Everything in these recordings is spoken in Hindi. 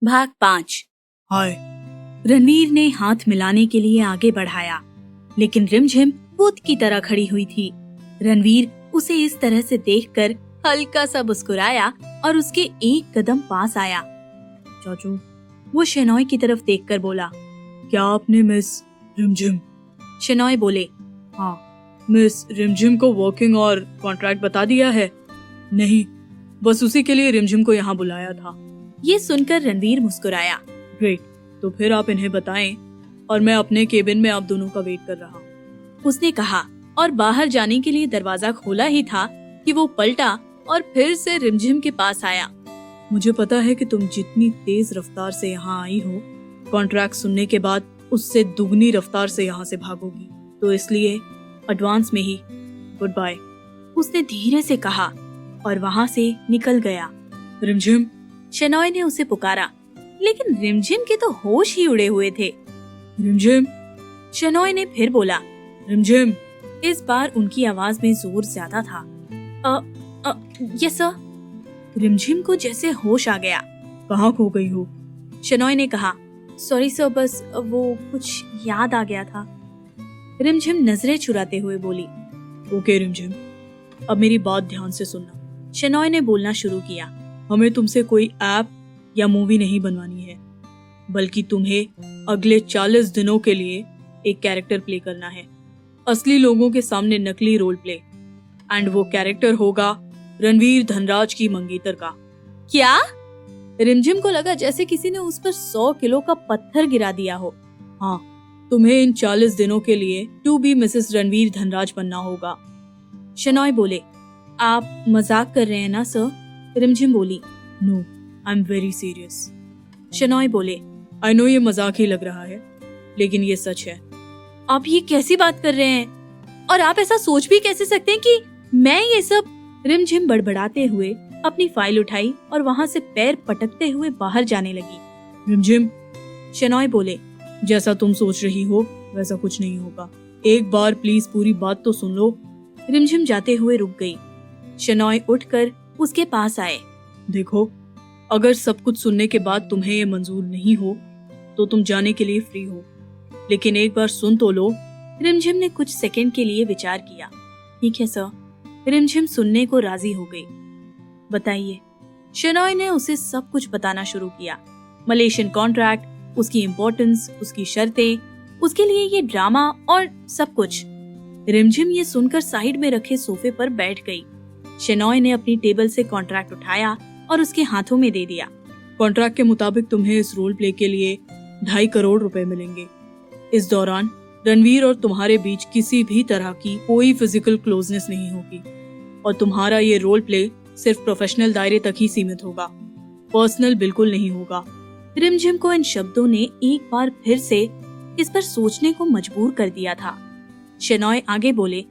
भाग 5। हाय। रणवीर ने हाथ मिलाने के लिए आगे बढ़ाया, लेकिन रिमझिम भूत की तरह खड़ी हुई थी। रणवीर उसे इस तरह से देखकर हल्का सा मुस्कुराया और उसके एक कदम पास आया। चाचू, वो शेनॉय की तरफ देखकर बोला, क्या आपने मिस रिमझिम? शेनॉय बोले, हाँ, मिस रिमझिम को वर्किंग और कॉन्ट्रैक्ट बता दिया है? नहीं, बस उसी के लिए रिमझिम को यहाँ बुलाया था। ये सुनकर रणवीर मुस्कुराया। ग्रेट, तो फिर आप इन्हें बताएं और मैं अपने केबिन में आप दोनों का वेट कर रहा हूँ, उसने कहा और बाहर जाने के लिए दरवाजा खोला ही था कि वो पलटा और फिर से रिमझिम के पास आया। मुझे पता है कि तुम जितनी तेज रफ्तार से यहाँ आई हो, कॉन्ट्रैक्ट सुनने के बाद उससे दुगनी रफ्तार से यहाँ से भागोगी, तो इसलिए एडवांस में ही गुड बाय, उसने धीरे से कहा और वहाँ से निकल गया। रिमझिम, शेनॉय ने उसे पुकारा, लेकिन रिमझिम के तो होश ही उड़े हुए थे। रिमझिम, शेनॉय ने फिर बोला, रिमझिम। इस बार उनकी आवाज में जोर ज्यादा था। Yes sir. रिमझिम को जैसे होश आ गया। कहाँ खो गई हो? शेनॉय ने कहा, सॉरी सर, बस वो कुछ याद आ गया था। रिमझिम नजरें चुराते हुए बोली, ओके रिमझिम, अब मेरी बात ध्यान से सुनना। शेनॉय ने बोलना शुरू किया, हमें तुमसे कोई ऐप या मूवी नहीं बनवानी है, बल्कि तुम्हें अगले 40 दिनों के लिए एक कैरेक्टर प्ले करना है, असली लोगों के सामने नकली रोल प्ले। एंड वो कैरेक्टर होगा रणवीर धनराज की मंगेतर का। क्या? रिमझिम को लगा जैसे किसी ने उस पर 100 किलो का पत्थर गिरा दिया हो। हाँ, तुम्हें इन 40 दिनों के लिए to be Mrs Ranveer Dhanraj बनना होगा। शेनॉय बोले, आप मजाक कर रहे हैं ना सर? रिमझिम बोली, no, I am very serious. Shenoy बोले, आई नो ये मजाक ही लग रहा है, लेकिन ये सच है। आप ये कैसी बात कर रहे हैं? और आप ऐसा सोच भी कैसे सकते हैं कि मैं ये सब? रिमझिम बड़बड़ाते हुए अपनी फाइल उठाई और वहाँ से पैर पटकते हुए बाहर जाने लगी। रिमझिम, शेनॉय बोले, जैसा तुम सोच रही हो वैसा कुछ नहीं होगा, एक बार प्लीज पूरी बात तो सुन लो। रिमझिम जाते हुए रुक गई। शेनॉय उठकर उसके पास आए। देखो, अगर सब कुछ सुनने के बाद तुम्हें ये मंजूर नहीं हो तो तुम जाने के लिए फ्री हो, लेकिन एक बार सुन तो लो। रिमझिम ने कुछ सेकंड के लिए विचार किया। ठीक है सर। रिमझिम सुनने को राजी हो गई। बताइए। शेनॉय ने उसे सब कुछ बताना शुरू किया। मलेशियन कॉन्ट्रैक्ट, उसकी इम्पोर्टेंस, उसकी शर्तें, उसके लिए ये ड्रामा और सब कुछ। रिमझिम ये सुनकर साइड में रखे सोफे पर बैठ गई। शेनॉय ने अपनी टेबल से कॉन्ट्रैक्ट उठाया और उसके हाथों में दे दिया। कॉन्ट्रैक्ट के मुताबिक तुम्हें इस रोल प्ले के लिए 2.5 करोड़ रुपए मिलेंगे। इस दौरान रणवीर और तुम्हारे बीच किसी भी तरह की कोई फिजिकल क्लोजनेस नहीं होगी और तुम्हारा ये रोल प्ले सिर्फ प्रोफेशनल दायरे तक ही सीमित होगा, पर्सनल बिल्कुल नहीं होगा। रिमझिम को इन शब्दों ने एक बार फिर से इस पर सोचने को मजबूर कर दिया था। शेनॉय आगे बोले,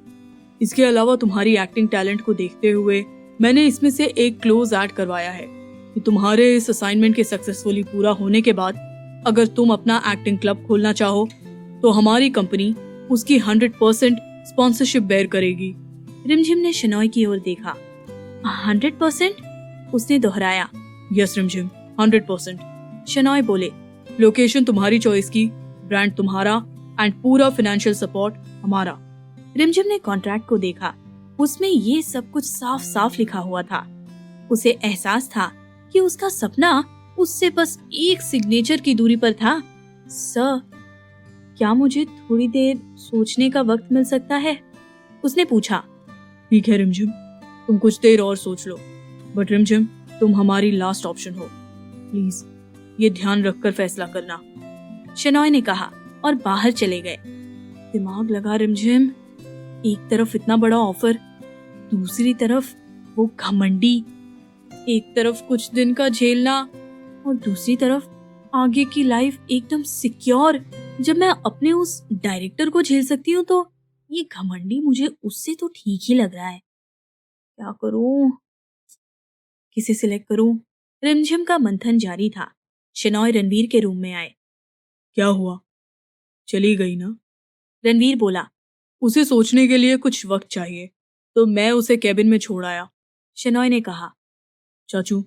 इसके अलावा तुम्हारी एक्टिंग टैलेंट को देखते हुए मैंने इसमें से एक क्लोज ऐड करवाया है कि तुम्हारे इस असाइनमेंट के सक्सेसफुली पूरा होने के बाद अगर तुम अपना एक्टिंग क्लब खोलना चाहो तो हमारी कंपनी उसकी 100% स्पॉन्सरशिप बेयर करेगी। रिमझिम ने शेनॉय की ओर देखा। 100%? उसने दोहराया। यस रिमझिम, 100%। शेनॉय बोले, लोकेशन तुम्हारी चॉइस की, ब्रांड तुम्हारा एंड पूरा फाइनेंशियल सपोर्ट हमारा। रिमझिम ने कॉन्ट्रैक्ट को देखा। उसमें ये सब कुछ साफ साफ लिखा हुआ था। उसे एहसास था कि उसका सपना उससे बस एक सिग्नेचर की दूरी पर था। सर, क्या मुझे थोड़ी देर सोचने का वक्त मिल सकता है? उसने पूछा। ठीक है रिमझिम, तुम कुछ देर और सोच लो, बट रिमझिम तुम हमारी लास्ट ऑप्शन हो, प्लीज ये ध्यान रखकर फैसला करना। शेनॉय ने कहा और बाहर चले गए। दिमाग लगा रिमझिम। एक तरफ इतना बड़ा ऑफर, दूसरी तरफ वो घमंडी। एक तरफ कुछ दिन का झेलना और दूसरी तरफ आगे की लाइफ एकदम सिक्योर। जब मैं अपने उस डायरेक्टर को झेल सकती हूँ तो ये घमंडी मुझे उससे तो ठीक ही लग रहा है। क्या करूं? किसे सिलेक्ट करूं? रिमझिम का मंथन जारी था। शेनॉय रणवीर के रूम में आए। क्या हुआ, चली गई ना? रणवीर बोला, उसे सोचने के लिए कुछ वक्त चाहिए, तो मैं उसे कैबिन में छोड़ आया। शेनॉय ने कहा, चाचू,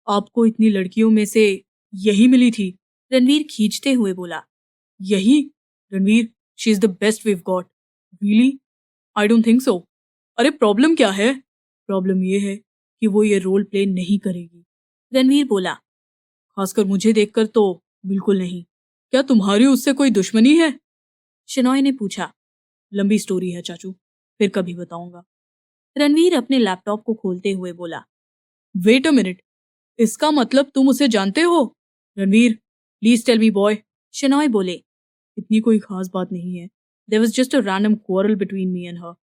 आपको इतनी लड़कियों में से यही मिली थी। रणवीर खींचते हुए बोला। यही? Ranveer, she is the best we've got. Really? I don't think so. अरे प्रॉब्लम क्या है? प्रॉब्लम ये है कि वो ये रोल प्ले नहीं करेगी। रणवीर बोला। खासकर मुझे देखकर तो बिल्कुल नहीं। क्या तुम्हारी उससे कोई दुश्मनी है? शनॉय ने पूछा। लंबी स्टोरी है चाचू, फिर कभी बताऊंगा। रणवीर अपने लैपटॉप को खोलते हुए बोला। वेट अ मिनट, इसका मतलब तुम उसे जानते हो? Ranveer, please tell me boy. शनॉय बोले। इतनी कोई खास बात नहीं है। There was just a random quarrel between me and her.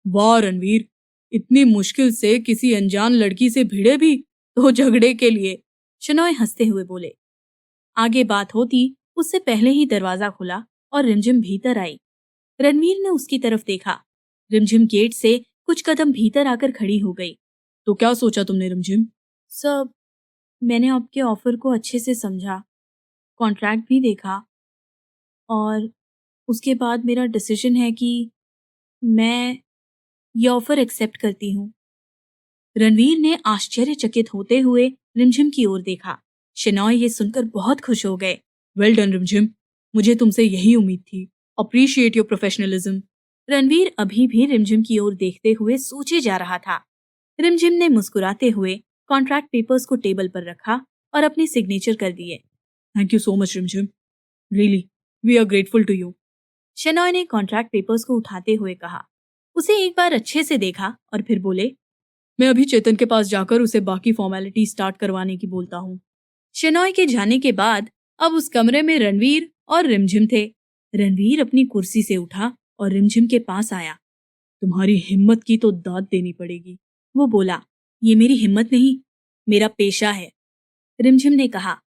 वाह रणवीर, इतनी मुश्किल से किसी अनजान लड़की से भिड़े भी तो झगड़े के लिए। शनॉय हंसते हुए बोले। आगे बात होती उससे पहले ही दरवाजा खुला और रिमझिम भीतर आई। रणवीर ने उसकी तरफ देखा। रिमझिम गेट से कुछ कदम भीतर आकर खड़ी हो गई। तो क्या सोचा तुमने रिमझिम? सर, मैंने आपके ऑफर को अच्छे से समझा, कॉन्ट्रैक्ट भी देखा और उसके बाद मेरा डिसीजन है कि मैं ये ऑफर एक्सेप्ट करती हूँ। रणवीर ने आश्चर्यचकित होते हुए रिमझिम की ओर देखा। शनॉय ये सुनकर बहुत खुश हो गए। वेल डन रिमझिम, मुझे तुमसे यही उम्मीद थी। Appreciate your professionalism. रणवीर अभी भी रिमझिम की ओर देखते हुए सोचे जा रहा था। रिमझिम ने मुस्कुराते हुए कॉन्ट्रैक्ट पेपर्स को टेबल पर रखा और अपने सिग्नेचर कर दिए। Thank you so much Rimjhim, really we are grateful to you. Shenoy ने कॉन्ट्रैक्ट पेपर्स को उठाते हुए कहा। उसे एक बार अच्छे से देखा और फिर बोले। मैं अभी चेतन के पास जाकर उसे बाकी फॉर्मेलिटी स्टार्ट करवाने की बोलता हूँ। शनॉय के जाने के बाद अब उस कमरे में रणवीर और रिमझिम थे। रणवीर अपनी कुर्सी से उठा और रिमझिम के पास आया। तुम्हारी हिम्मत की तो दाद देनी पड़ेगी। वो बोला। ये मेरी हिम्मत नहीं, मेरा पेशा है, रिमझिम ने कहा।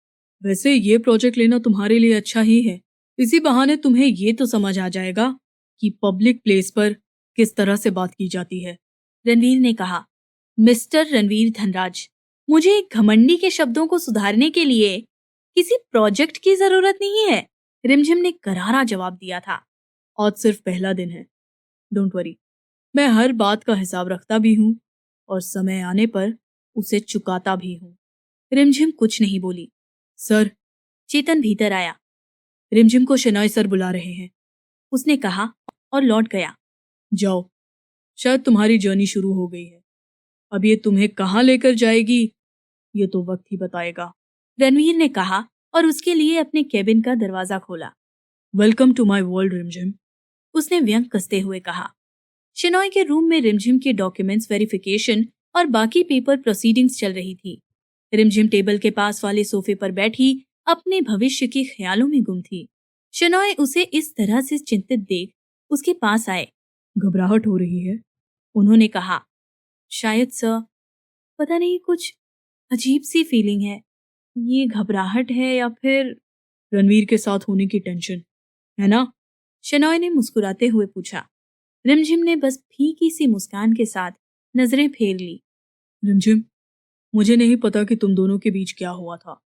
वैसे ये प्रोजेक्ट लेना तुम्हारे लिए अच्छा ही है। इसी बहाने तुम्हें ये तो समझ आ जाएगा कि पब्लिक प्लेस पर किस तरह से बात की जाती है। रणवीर ने कहा। मिस्टर रणवीर धनराज, मुझे घमंडी के शब्दों को सुधारने के लिए किसी प्रोजेक्ट की जरूरत नहीं है, रिमझिम ने करारा जवाब दिया था। आज सिर्फ पहला दिन है, डोंट वरी। मैं हर बात का हिसाब रखता भी हूँ और समय आने पर उसे चुकाता भी हूँ। रिमझिम कुछ नहीं बोली। सर, चेतन भीतर आया। रिमझिम को शनाई सर बुला रहे हैं, उसने कहा और लौट गया। जाओ, शायद तुम्हारी जर्नी शुरू हो गई है। अब ये तुम्हें कहाँ लेकर जाएगी ये तो वक्त ही बताएगा, रणवीर ने कहा और उसके लिए अपने केबिन का दरवाजा खोला। वेलकम टू माई वर्ल्ड रिमझिम, उसने व्यंग कसते हुए कहा। शनॉय के रूम में रिमझिम के डॉक्यूमेंट्स वेरिफिकेशन और बाकी पेपर प्रोसीडिंग्स चल रही थी। रिमझिम टेबल के पास वाले सोफे पर बैठी अपने भविष्य के ख्यालों में गुम थी। शनॉय उसे इस तरह से चिंतित देख उसके पास आए। घबराहट हो रही है, उन्होंने कहा। शायद सर, पता नहीं, कुछ अजीब सी फीलिंग है। ये घबराहट है या फिर रणवीर के साथ होने की टेंशन है ना? शनॉय ने मुस्कुराते हुए पूछा। रिमझिम ने बस फीकी सी मुस्कान के साथ नजरें फेर ली। रिमझिम, मुझे नहीं पता कि तुम दोनों के बीच क्या हुआ था,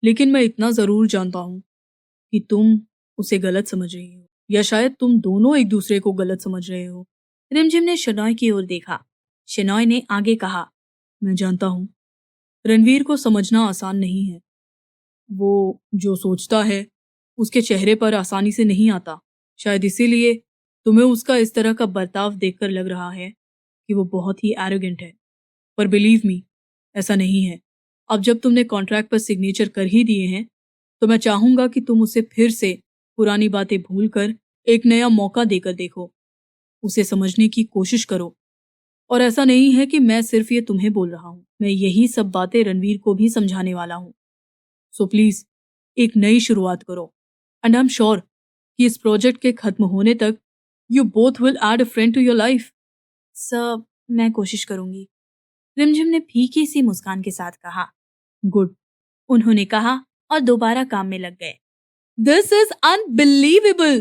लेकिन मैं इतना जरूर जानता हूं कि तुम उसे गलत समझ रही हो, या शायद तुम दोनों एक दूसरे को गलत समझ रहे हो। रिमझिम ने शनॉय की ओर देखा। शनॉय ने आगे कहा। मैं जानता हूं, रणवीर को समझना आसान नहीं है। वो जो सोचता है उसके चेहरे पर आसानी से नहीं आता। शायद इसीलिए तुम्हें उसका इस तरह का बर्ताव देखकर लग रहा है कि वो बहुत ही एरोगेंट है, पर बिलीव मी, ऐसा नहीं है। अब जब तुमने कॉन्ट्रैक्ट पर सिग्नेचर कर ही दिए हैं तो मैं चाहूंगा कि तुम उसे फिर से पुरानी बातें भूलकर एक नया मौका देकर देखो, उसे समझने की कोशिश करो। और ऐसा नहीं है कि मैं सिर्फ ये तुम्हें बोल रहा हूं, मैं यही सब बातें रणवीर को भी समझाने वाला हूं। सो प्लीज एक नई शुरुआत करो, एंड आई एम श्योर कि इस प्रोजेक्ट के खत्म होने तक you both will add a friend to your life. Sir, मैं कोशिश करूंगी, रिमझिम ने फीकी सी मुस्कान के साथ कहा। गुड, उन्होंने कहा और दोबारा काम में लग गए। दिस इज अनबिलीवेबल,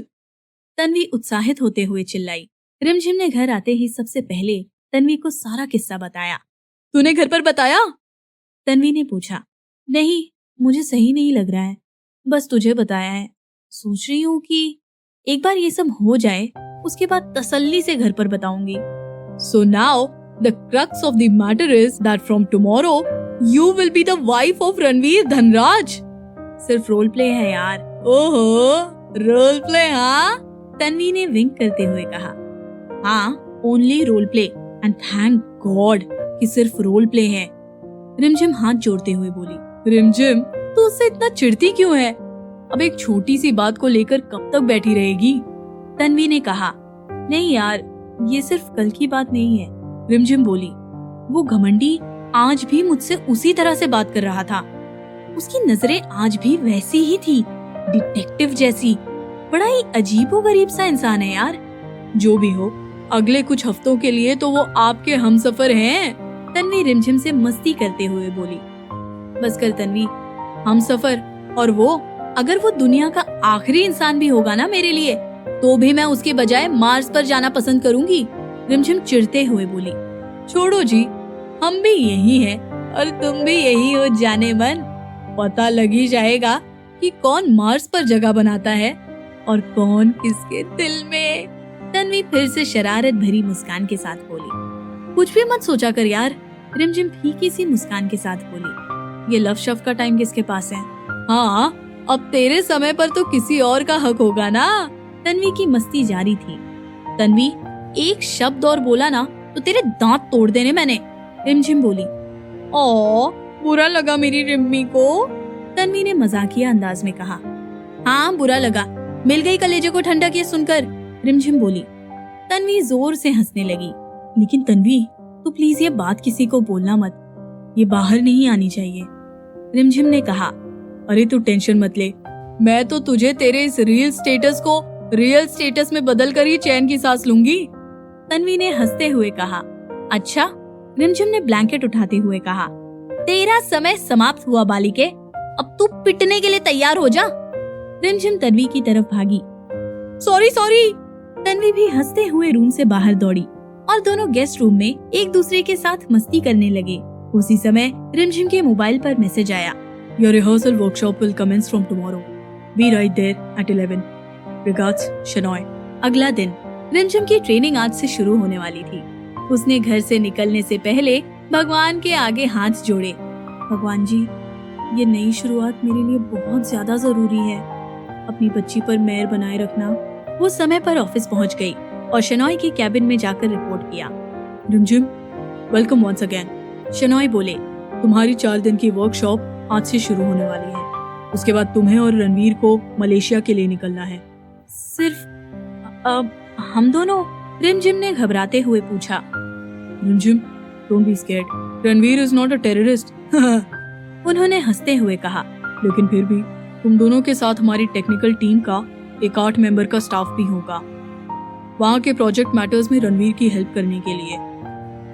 तन्वी उत्साहित होते हुए चिल्लाई। रिमझिम ने घर आते ही सबसे पहले तन्वी को सारा किस्सा बताया। तूने घर पर बताया? तन्वी ने पूछा। नहीं, मुझे सही नहीं लग रहा है, बस तुझे बताया है। सोच रही हूँ कि एक बार ये सब हो जाए, उसके बाद तसल्ली से घर पर बताऊंगी। So now the crux of the matter is that from tomorrow you will be the wife of Ranveer Dhanraj. सिर्फ रोल प्ले है यार। ओहो, रोल प्ले हाँ? तन्वी ने विंक करते हुए कहा। हाँ, only role play and thank God कि सिर्फ रोल प्ले है। रिमझिम हाथ जोड़ते हुए बोली। रिमझिम, तू उससे इतना चिढ़ती क्यों है? अब एक छोटी सी बात को लेकर कब तक बैठी रहेगी? तन्वी ने कहा। नहीं यार, ये सिर्फ कल की बात नहीं है। रिमझिम बोली। वो घमंडी आज भी मुझसे उसी तरह से बात कर रहा था। उसकी नजरें आज भी वैसी ही थी, डिटेक्टिव जैसी। बड़ा ही अजीबोगरीब सा इंसान है यार। जो भी हो, अगले कुछ हफ्तों के लिए तो वो आपके हमसफर हैं। तन्वी रिमझिम से मस्ती करते हुए बोली। बस कर तन्वी, हमसफर और वो, अगर वो दुनिया का आखिरी इंसान भी होगा ना मेरे लिए, तो भी मैं उसके बजाय मार्स पर जाना पसंद करूंगी। रिमझिम चिढ़ते हुए बोली। छोड़ो जी, हम भी यही हैं और तुम भी यही हो जाने मन। पता लग ही जाएगा कि कौन मार्स पर जगह बनाता है और कौन किसके दिल में। तन्वी फिर से शरारत भरी मुस्कान के साथ बोली। कुछ भी मत सोचा कर यार। रिमझिम फीकी सी मुस्कान के साथ बोली। ये लव शव का टाइम किसके पास है? हाँ, अब तेरे समय पर तो किसी और का हक होगा ना। तन्वी की मस्ती जारी थी। तन्वी, एक शब्द और बोला ना तो तेरे दांत तोड़ देने मैंने। रिमझिम बोली। ओ, बुरा लगा मेरी रिम्मी को? तन्वी ने मजाकिया अंदाज में कहा। हाँ, बुरा लगा। मिल गई कलेजे को ठंडक ये सुनकर। रिमझिम बोली। तन्वी जोर से हंसने लगी। लेकिन तन्वी, तू प्लीज ये बात किसी को बोलना मत। ये बाहर नहीं आनी चाहिए। रिमझिम ने कहा। अरे तू टेंशन मत ले, मैं तो तुझे तेरे इस रील स्टेटस को रियल स्टेटस में बदल कर ही चैन की सांस लूंगी। तन्वी ने हंसते हुए कहा। अच्छा? रिमझिम ने ब्लैंकेट उठाते हुए कहा। तेरा समय समाप्त हुआ बालिके, अब तू पिटने के लिए तैयार हो जा। रिमझिम तन्वी की तरफ भागी। Sorry sorry. तन्वी भी हंसते हुए रूम से बाहर दौड़ी और दोनों गेस्ट रूम में एक दूसरे के साथ मस्ती करने लगे। उसी समय रिमझिम के मोबाइल पर मैसेज आया। Your rehearsal workshop will commence from tomorrow. Be right there at 11. Regards, Shenoy. अगला दिन रिमझिम की ट्रेनिंग आज से शुरू होने वाली थी। उसने घर से निकलने से पहले भगवान के आगे हाथ जोड़े। भगवान जी, ये नई शुरुआत मेरे लिए बहुत ज्यादा जरूरी है। अपनी बच्ची पर मेहर बनाए रखना। वो समय पर ऑफिस पहुंच गई और शेनॉय के कैबिन में जाकर रिपोर्ट किया। रिमझिम, वेलकम वंस अगेन। शेनॉय बोले। तुम्हारी 4 दिन की वर्कशॉप आज से शुरू होने वाली है। उसके बाद तुम्हें और रणवीर को मलेशिया के लिए निकलना है। सिर्फ हम दोनों? रिमझिम ने घबराते हुए पूछा। रिमझिम, don't be scared. Ranveer is not a terrorist. उन्होंने हंसते हुए कहा। लेकिन फिर भी तुम दोनों के साथ हमारी टेक्निकल टीम का एक 8 मेंबर का स्टाफ भी होगा, वहाँ के प्रोजेक्ट मैटर्स में रणवीर की हेल्प करने के लिए।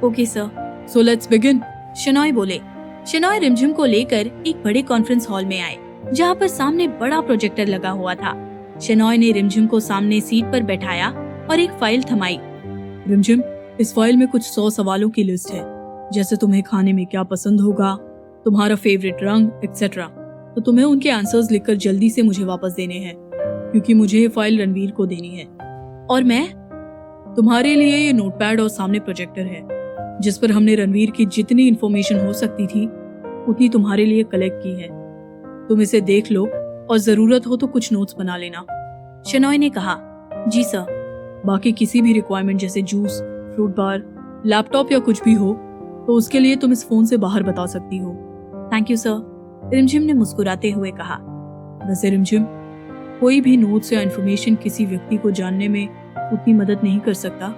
Okay sir. So let's begin. Shenoy बोले। शेनॉय रिमझिम को लेकर एक बड़े कॉन्फ्रेंस हॉल में आए, जहाँ पर सामने बड़ा प्रोजेक्टर लगा हुआ था। शेनॉय ने रिमझिम को सामने सीट पर बैठाया और एक फाइल थमाई। रिमझिम, इस फाइल में कुछ 100 सवालों की लिस्ट है, जैसे तुम्हें खाने में क्या पसंद होगा, तुम्हारा फेवरेट रंग एक्सेट्रा। तो तुम्हें उनके आंसर्स लिखकर जल्दी से मुझे वापस देने हैं, क्योंकि मुझे ये फाइल रणवीर को देनी है। और मैं? तुम्हारे लिए ये नोटपैड और सामने प्रोजेक्टर है, जिस पर हमने रणवीर की जितनी इन्फॉर्मेशन हो सकती थी उतनी तुम्हारे लिए कलेक्ट की है। तुम इसे देख लो और जरूरत हो तो कुछ नोट्स बना लेना। शेनॉय ने कहा। जी सर। बाकी किसी भी रिक्वायरमेंट जैसे जूस, फ्रूट बार, लैपटॉप या कुछ भी हो तो उसके लिए तुम इस फोन से बाहर बता सकती हो। थैंक यू सर, रिमझिम ने मुस्कुराते हुए कहा। वैसे रिमझिम, कोई भी नोट्स या इन्फॉर्मेशन किसी व्यक्ति को जानने में उतनी मदद नहीं कर सकता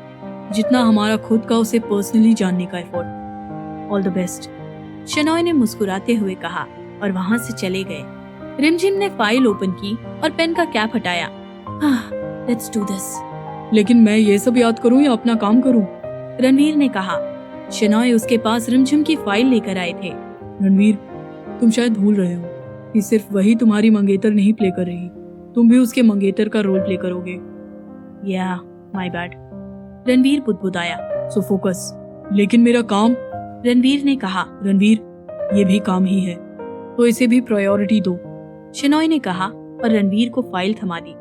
जितना हमारा खुद का उसे पर्सनली जानने का effort. All the best. Shenoy ने मुस्कुराते हुए कहा और वहाँ से चले गए। रिमझिम ने फाइल ओपन की और पेन का कैप हटाया। Let's do this. लेकिन मैं ये सब याद करूं या अपना काम करूं? रणवीर ने कहा। शेनॉय उसके पास रिमझिम की फाइल लेकर आए थे। रणवीर, तुम शायद भूल रहे हो कि सिर्फ वही तुम्हारी मंगेतर नहीं प्ले कर रही, तुम भी उसके मंगेतर का रोल प्ले करोगे। या माय बैड। रणवीर बुदबुदाया। So focus. लेकिन मेरा काम? रणवीर ने कहा। रणवीर, ये भी काम ही है, तो इसे भी प्रायोरिटी दो, शेनॉय ने कहा और रणवीर को फाइल थमा दी।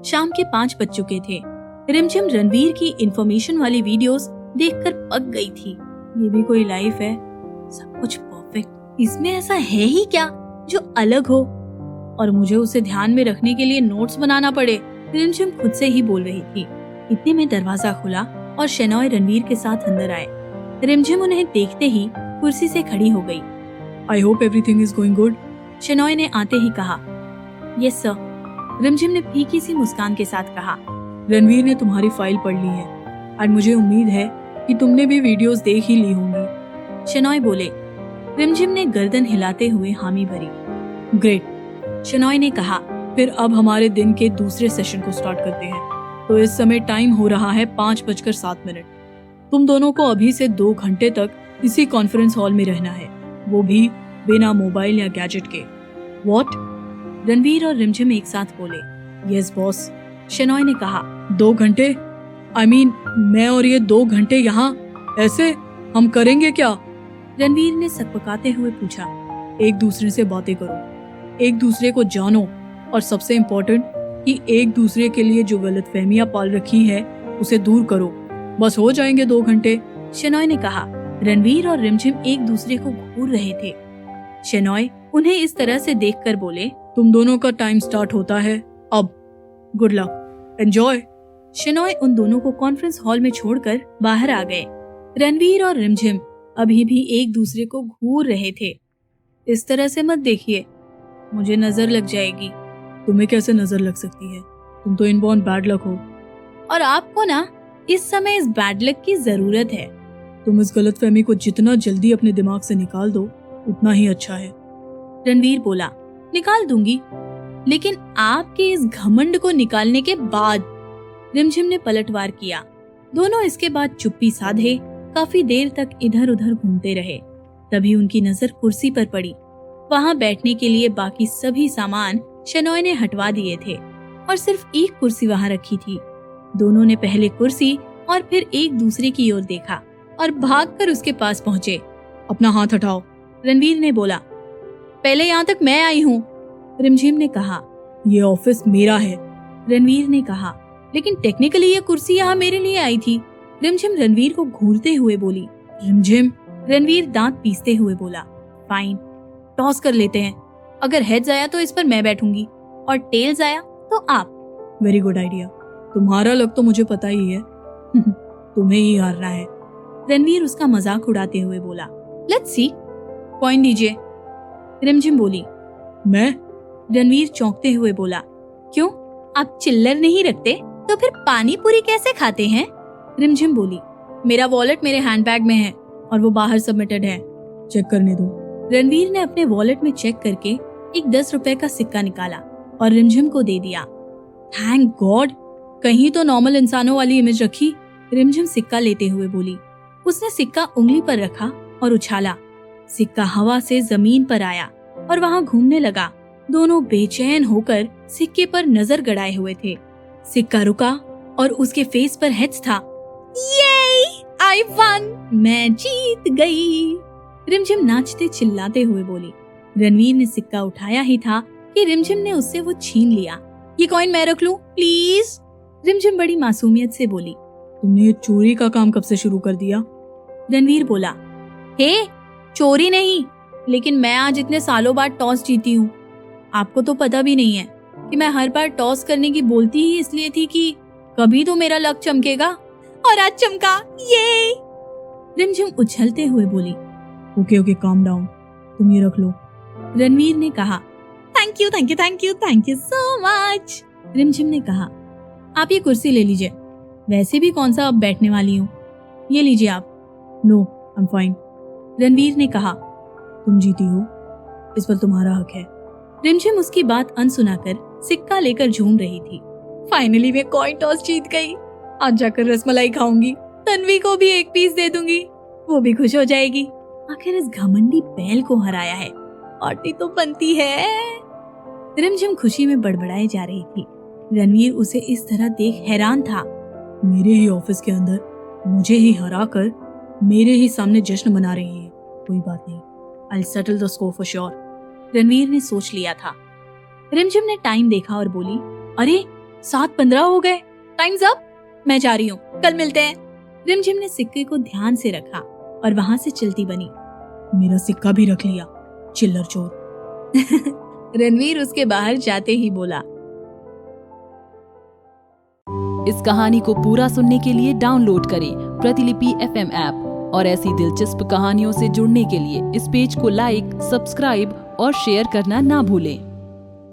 शाम के 5 बज चुके थे। रिमझिम रणवीर की इंफॉर्मेशन वाली वीडियोस देखकर पक गई थी। ये भी कोई लाइफ है? सब कुछ परफेक्ट, इसमें ऐसा है ही क्या जो अलग हो? और मुझे उसे ध्यान में रखने के लिए नोट्स बनाना पड़े। रिमझिम खुद से ही बोल रही थी। इतने में दरवाजा खुला और शेनॉय रणवीर के साथ अंदर आए। रिमझिम उन्हें देखते ही कुर्सी से खड़ी हो गई। I hope everything is going good. Shenoy ने आते ही कहा। यस सर, रिमझिम ने फीकी सी मुस्कान के साथ कहा। रणवीर ने तुम्हारी फाइल पढ़ ली है और मुझे उम्मीद है कि तुमने भी वीडियोस देख ही ली होंगी। शेनॉय बोले। रिमझिम ने गर्दन हिलाते हुए हामी भरी। ग्रेट, शेनॉय ने कहा। फिर अब हमारे दिन के दूसरे सेशन को स्टार्ट करते हैं। तो इस समय टाइम हो रहा है 5:07। तुम दोनों को अभी से 2 घंटे तक इसी कॉन्फ्रेंस हॉल में रहना है, वो भी बिना मोबाइल या गैजेट के। व्हाट? रणवीर और रिमझिम एक साथ बोले। यस बॉस, शेनॉय ने कहा। 2 घंटे? आई मीन मैं और ये 2 घंटे यहाँ ऐसे हम करेंगे क्या? रणवीर ने सकपकाते हुए पूछा। एक दूसरे से बातें करो, एक दूसरे को जानो और सबसे इम्पोर्टेंट कि एक दूसरे के लिए जो गलतफहमियां पाल रखी है उसे दूर करो। बस हो जाएंगे 2 घंटे। शेनॉय ने कहा। रणवीर और रिमझिम एक दूसरे को घूर रहे थे। शेनॉय उन्हें इस तरह से देखकर बोले। तुम दोनों का टाइम स्टार्ट होता है अब। Good luck, enjoy. शेनॉय उन दोनों को कॉन्फ्रेंस हॉल में छोड़कर बाहर आ गए। रणवीर और रिमझिम अभी भी एक दूसरे को घूर रहे थे। इस तरह से मत देखिए, मुझे नजर लग जाएगी। तुम्हें कैसे नजर लग सकती है? तुम तो इनबॉर्न बैड लक हो। और आपको ना इस समय इस बैड लक की जरूरत है। तुम इस गलतफहमी को जितना जल्दी अपने दिमाग से निकाल दो उतना ही अच्छा है। रणवीर बोला। निकाल दूंगी, लेकिन आपके इस घमंड को निकालने के बाद। रिमझिम ने पलटवार किया। दोनों इसके बाद चुप्पी साधे काफी देर तक इधर उधर घूमते रहे। तभी उनकी नजर कुर्सी पर पड़ी। वहाँ बैठने के लिए बाकी सभी सामान शेनॉय ने हटवा दिए थे और सिर्फ एक कुर्सी वहाँ रखी थी। दोनों ने पहले कुर्सी और फिर एक दूसरे की ओर देखा और भागकर उसके पास पहुँचे। अपना हाथ हटाओ, रणवीर ने बोला। पहले यहाँ तक मैं आई हूँ, रिमझिम ने कहा। ये ऑफिस मेरा है, रणवीर ने कहा। लेकिन टेक्निकली ये कुर्सी यहाँ मेरे लिए आई थी, रिमझिम रणवीर को घूरते हुए बोली। रिमझिम, रणवीर दांत पीसते हुए बोला। फाइन, टॉस कर लेते हैं। अगर हेड्स आया तो इस पर मैं बैठूंगी और टेल्स आया तो आप। Very good idea. तुम्हारा लक तो मुझे पता ही है। तुम्हें ही हारना है। रणवीर उसका मजाक उड़ाते हुए बोला। लेट्स सी, कॉइन दीजिए, रिमझिम बोली। मैं? रणवीर चौंकते हुए बोला। क्यों, आप चिल्लर नहीं रखते तो फिर पानी पूरी कैसे खाते हैं? रिमझिम बोली। मेरा वॉलेट मेरे हैंडबैग में है और वो बाहर सबमिटेड है। चेक करने दो। रणवीर ने अपने वॉलेट में चेक करके एक 10 रुपए का सिक्का निकाला और रिमझिम को दे दिया। थैंक गॉड, कहीं तो नॉर्मल इंसानों वाली इमेज रखी, रिमझिम सिक्का लेते हुए बोली। उसने सिक्का उंगली पर रखा और उछाला। सिक्का हवा से जमीन पर आया और वहाँ घूमने लगा। दोनों बेचैन होकर सिक्के पर नजर गड़ाए हुए थे। सिक्का रुका और उसके फेस पर हेड्स था। ये आई वन, मैं जीत गई, रिमझिम नाचते चिल्लाते हुए बोली। रणवीर ने सिक्का उठाया ही था कि रिमझिम ने उससे वो छीन लिया। ये कॉइन मैं रख लूं प्लीज, रिमझिम बड़ी मासूमियत से बोली। तुमने चोरी का काम कब से शुरू कर दिया? रणवीर बोला। हे, चोरी नहीं, लेकिन मैं आज इतने सालों बाद टॉस जीती हूँ। आपको तो पता भी नहीं है कि मैं हर बार टॉस करने की बोलती ही इसलिए थी कि कभी तो मेरा लक चमकेगा, और आज चमका। ये रिमझिम उछलते हुए बोली। ओके ओके, काम डाउन, तुम ये रख लो, रणवीर ने कहा। Thank you thank you thank you thank you so much, रिमझिम ने कहा। आप ये कुर्सी ले लीजिए, वैसे भी कौन सा अब बैठने वाली हूँ, ये लीजिए आप। No, I am fine, Ranveer ने कहा। तुम जीती हो, इस पर तुम्हारा हक है। रिमझिम उसकी बात अनसुनाकर सिक्का लेकर झूम रही थी। फाइनली मैं कॉइन टॉस जीत गई। आज जाकर रसमलाई खाऊंगी, तन्वी को भी एक पीस दे दूंगी, वो भी खुश हो जाएगी। आखिर इस घमंडी बैल को हराया है, पार्टी तो बनती है। रिमझिम खुशी में बड़बड़ाए जा रही थी। रणवीर उसे इस तरह देख हैरान था। मेरे ही ऑफिस के अंदर मुझे ही हराकर मेरे ही सामने जश्न मना रही है। कोई बात नहीं, I'll settle the score for sure, Ranveer ने सोच लिया था। रिमझिम ने टाइम देखा और बोली, अरे 7:15 हो गए, टाइम्स अप, मैं जा रही हूँ, कल मिलते हैं। रिमझिम ने सिक्के को ध्यान से रखा और वहाँ से चलती बनी। मेरा सिक्का भी रख लिया, चिल्लर चोर। रणवीर उसके बाहर जाते ही बोला। इस कहानी को पूरा सुनने के लिए डाउनलोड करें प्रतिलिपि FM ऐप और ऐसी दिलचस्प कहानियों से जुड़ने के लिए इस पेज को लाइक, सब्सक्राइब और शेयर करना ना भूलें।